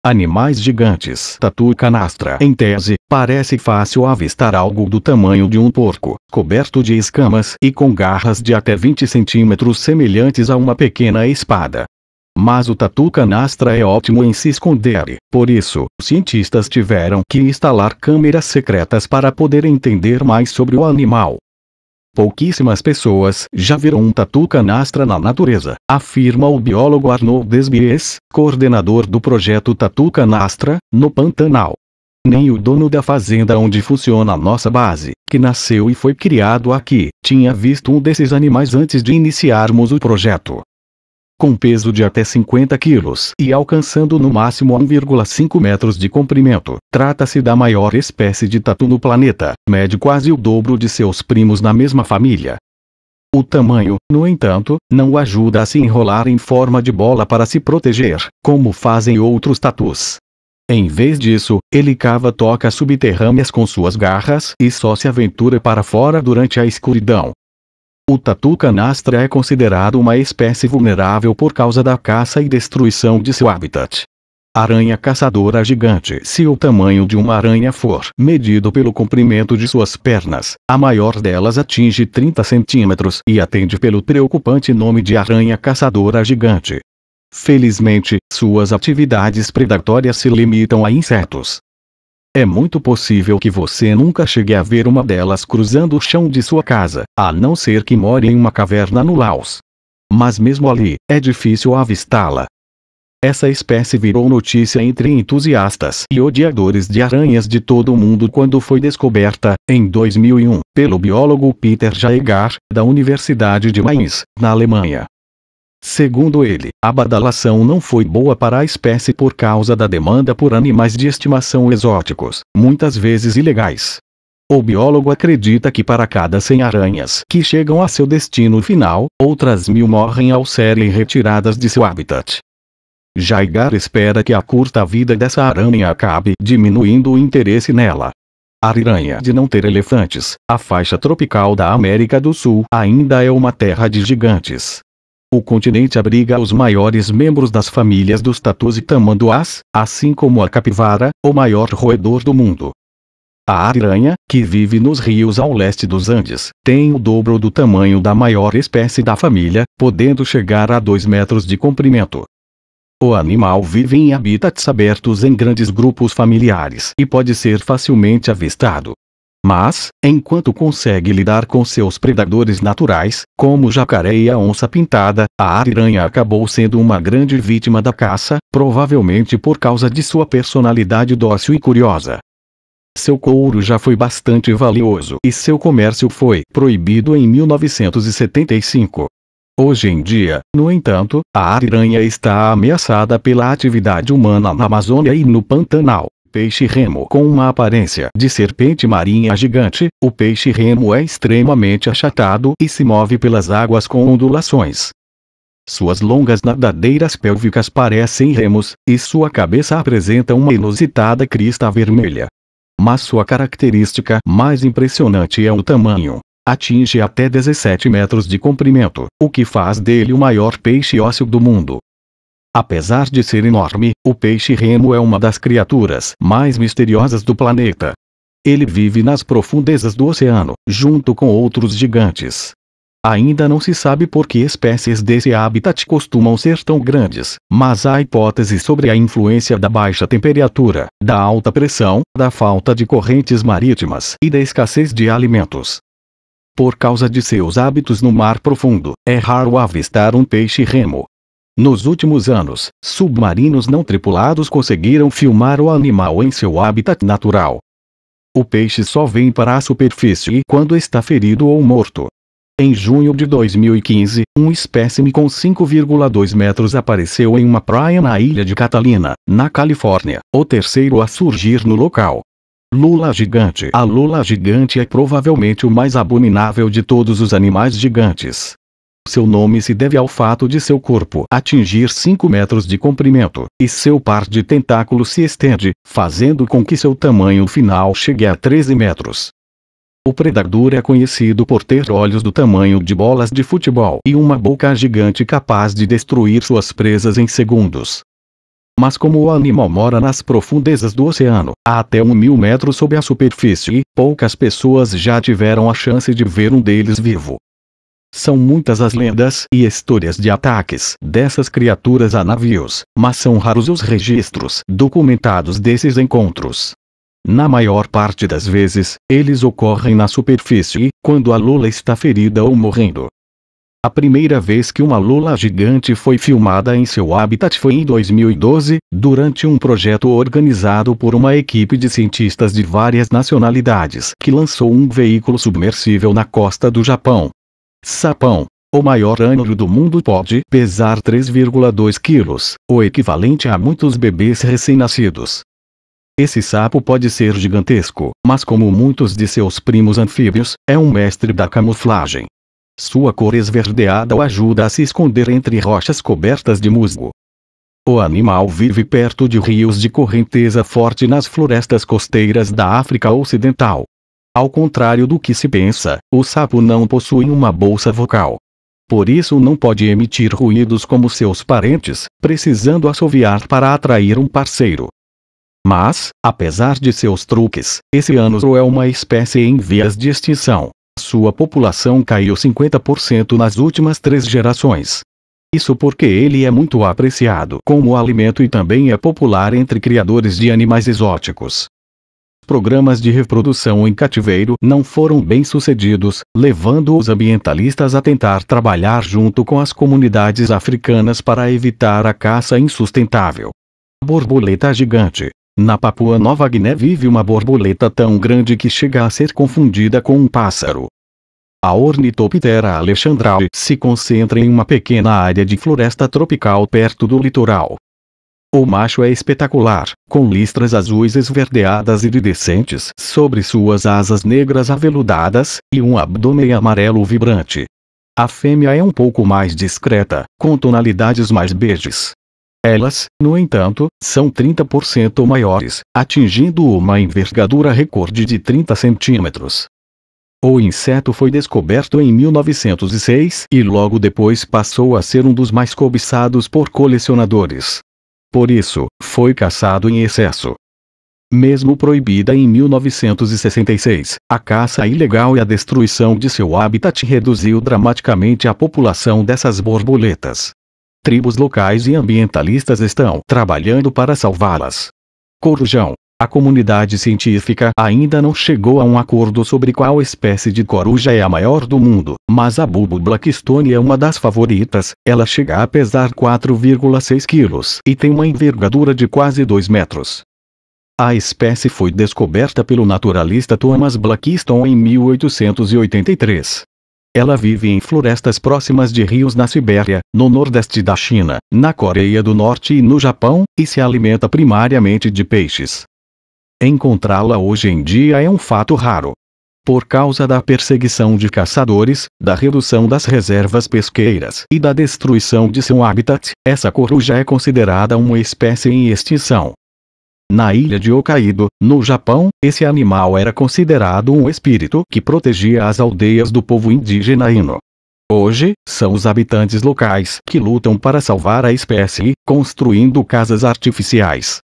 Animais gigantes. Tatu canastra. Em tese, parece fácil avistar algo do tamanho de um porco, coberto de escamas e com garras de até 20 centímetros semelhantes a uma pequena espada. Mas o tatu canastra é ótimo em se esconder, por isso, cientistas tiveram que instalar câmeras secretas para poder entender mais sobre o animal. Pouquíssimas pessoas já viram um tatu canastra na natureza, afirma o biólogo Arnaud Desbies, coordenador do projeto Tatu Canastra, no Pantanal. Nem o dono da fazenda onde funciona a nossa base, que nasceu e foi criado aqui, tinha visto um desses animais antes de iniciarmos o projeto. Com peso de até 50 quilos e alcançando no máximo 1,5 metros de comprimento, trata-se da maior espécie de tatu no planeta, mede quase o dobro de seus primos na mesma família. O tamanho, no entanto, não o ajuda a se enrolar em forma de bola para se proteger, como fazem outros tatus. Em vez disso, ele cava tocas subterrâneas com suas garras e só se aventura para fora durante a escuridão. O tatu canastra é considerado uma espécie vulnerável por causa da caça e destruição de seu habitat. Aranha caçadora gigante. Se o tamanho de uma aranha for medido pelo comprimento de suas pernas, a maior delas atinge 30 centímetros e atende pelo preocupante nome de aranha caçadora gigante. Felizmente, suas atividades predatórias se limitam a insetos. É muito possível que você nunca chegue a ver uma delas cruzando o chão de sua casa, a não ser que more em uma caverna no Laos. Mas mesmo ali, é difícil avistá-la. Essa espécie virou notícia entre entusiastas e odiadores de aranhas de todo o mundo quando foi descoberta, em 2001, pelo biólogo Peter Jaeger, da Universidade de Mainz, na Alemanha. Segundo ele, a badalação não foi boa para a espécie por causa da demanda por animais de estimação exóticos, muitas vezes ilegais. O biólogo acredita que para cada 100 aranhas que chegam a seu destino final, outras 1000 morrem ao serem retiradas de seu habitat. Jaeger espera que a curta vida dessa aranha acabe diminuindo o interesse nela. A ariranha de não ter elefantes, a faixa tropical da América do Sul ainda é uma terra de gigantes. O continente abriga os maiores membros das famílias dos tatus e tamanduás, assim como a capivara, o maior roedor do mundo. A ariranha, que vive nos rios ao leste dos Andes, tem o dobro do tamanho da maior espécie da família, podendo chegar a 2 metros de comprimento. O animal vive em habitats abertos em grandes grupos familiares e pode ser facilmente avistado. Mas, enquanto consegue lidar com seus predadores naturais, como o jacaré e a onça-pintada, a ariranha acabou sendo uma grande vítima da caça, provavelmente por causa de sua personalidade dócil e curiosa. Seu couro já foi bastante valioso e seu comércio foi proibido em 1975. Hoje em dia, no entanto, a ariranha está ameaçada pela atividade humana na Amazônia e no Pantanal. Peixe-remo. Com uma aparência de serpente marinha gigante, o peixe-remo é extremamente achatado e se move pelas águas com ondulações. Suas longas nadadeiras pélvicas parecem remos, e sua cabeça apresenta uma inusitada crista vermelha. Mas sua característica mais impressionante é o tamanho. Atinge até 17 metros de comprimento, o que faz dele o maior peixe ósseo do mundo. Apesar de ser enorme, o peixe-remo é uma das criaturas mais misteriosas do planeta. Ele vive nas profundezas do oceano, junto com outros gigantes. Ainda não se sabe por que espécies desse habitat costumam ser tão grandes, mas há hipóteses sobre a influência da baixa temperatura, da alta pressão, da falta de correntes marítimas e da escassez de alimentos. Por causa de seus hábitos no mar profundo, é raro avistar um peixe-remo. Nos últimos anos, submarinos não tripulados conseguiram filmar o animal em seu habitat natural. O peixe só vem para a superfície quando está ferido ou morto. Em junho de 2015, um espécime com 5,2 metros apareceu em uma praia na ilha de Catalina, na Califórnia, o terceiro a surgir no local. Lula gigante. A lula gigante é provavelmente o mais abominável de todos os animais gigantes. Seu nome se deve ao fato de seu corpo atingir 5 metros de comprimento, e seu par de tentáculos se estende, fazendo com que seu tamanho final chegue a 13 metros. O predador é conhecido por ter olhos do tamanho de bolas de futebol e uma boca gigante capaz de destruir suas presas em segundos. Mas como o animal mora nas profundezas do oceano, a até 1.000 metros sob a superfície, poucas pessoas já tiveram a chance de ver um deles vivo. São muitas as lendas e histórias de ataques dessas criaturas a navios, mas são raros os registros documentados desses encontros. Na maior parte das vezes, eles ocorrem na superfície, quando a lula está ferida ou morrendo. A primeira vez que uma lula gigante foi filmada em seu habitat foi em 2012, durante um projeto organizado por uma equipe de cientistas de várias nacionalidades que lançou um veículo submersível na costa do Japão. Sapão. O maior ângulo do mundo pode pesar 3,2 quilos, o equivalente a muitos bebês recém-nascidos. Esse sapo pode ser gigantesco, mas como muitos de seus primos anfíbios, é um mestre da camuflagem. Sua cor esverdeada o ajuda a se esconder entre rochas cobertas de musgo. O animal vive perto de rios de correnteza forte nas florestas costeiras da África Ocidental. Ao contrário do que se pensa, o sapo não possui uma bolsa vocal. Por isso não pode emitir ruídos como seus parentes, precisando assoviar para atrair um parceiro. Mas, apesar de seus truques, esse ânusro é uma espécie em vias de extinção. Sua população caiu 50% nas últimas 3 gerações. Isso porque ele é muito apreciado como alimento e também é popular entre criadores de animais exóticos. Programas de reprodução em cativeiro não foram bem sucedidos, levando os ambientalistas a tentar trabalhar junto com as comunidades africanas para evitar a caça insustentável. Borboleta gigante. Na Papua Nova Guiné vive uma borboleta tão grande que chega a ser confundida com um pássaro. A Ornithoptera alexandrae se concentra em uma pequena área de floresta tropical perto do litoral. O macho é espetacular, com listras azuis esverdeadas iridescentes sobre suas asas negras aveludadas, e um abdômen amarelo vibrante. A fêmea é um pouco mais discreta, com tonalidades mais beges. Elas, no entanto, são 30% maiores, atingindo uma envergadura recorde de 30 centímetros. O inseto foi descoberto em 1906 e logo depois passou a ser um dos mais cobiçados por colecionadores. Por isso, foi caçado em excesso. Mesmo proibida em 1966, a caça ilegal e a destruição de seu habitat reduziu dramaticamente a população dessas borboletas. Tribos locais e ambientalistas estão trabalhando para salvá-las. Corujão. A comunidade científica ainda não chegou a um acordo sobre qual espécie de coruja é a maior do mundo, mas a Bulbul blackstone é uma das favoritas. Ela chega a pesar 4,6 quilos e tem uma envergadura de quase 2 metros. A espécie foi descoberta pelo naturalista Thomas Blackstone em 1883. Ela vive em florestas próximas de rios na Sibéria, no nordeste da China, na Coreia do Norte e no Japão, e se alimenta primariamente de peixes. Encontrá-la hoje em dia é um fato raro. Por causa da perseguição de caçadores, da redução das reservas pesqueiras e da destruição de seu habitat, essa coruja é considerada uma espécie em extinção. Na ilha de Hokkaido, no Japão, esse animal era considerado um espírito que protegia as aldeias do povo indígena Ainu. Hoje, são os habitantes locais que lutam para salvar a espécie, construindo casas artificiais.